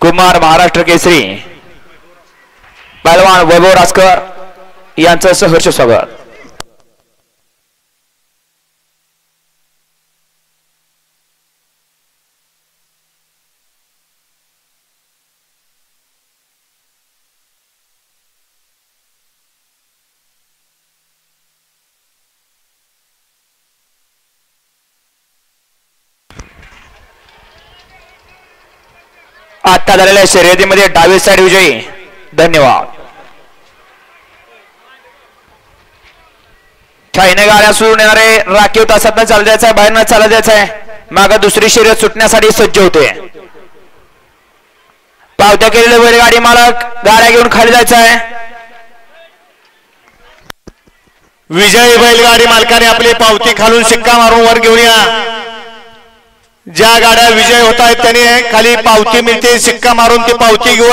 कुमार महाराष्ट्र केसरी पहलवान वैभव रासकर यांचं सहर्ष स्वागत। आता झालेल्या शर्यतीमध्ये डावी साइड विजयी। धन्यवाद। ठाईने गाड्या सुरू येणारे राखीव तासात चालत जायचं आहे, बाहेरनं चालत जायचं आहे। मागे दुसरी शर्यत सुटण्यासाठी सज्ज होते। पावत्या केलेले बैलगाडी मालक गाड्या घेऊन खाली जायचं आहे। विजयी बैलगाडी मालकाने आपली पावती खालून शिक्का मारून वर घेऊन या। ज्या गाड्या विजय होत आहेत त्यांनी खाली पावती मिळते, शिक्का मारून ती पावती घेऊन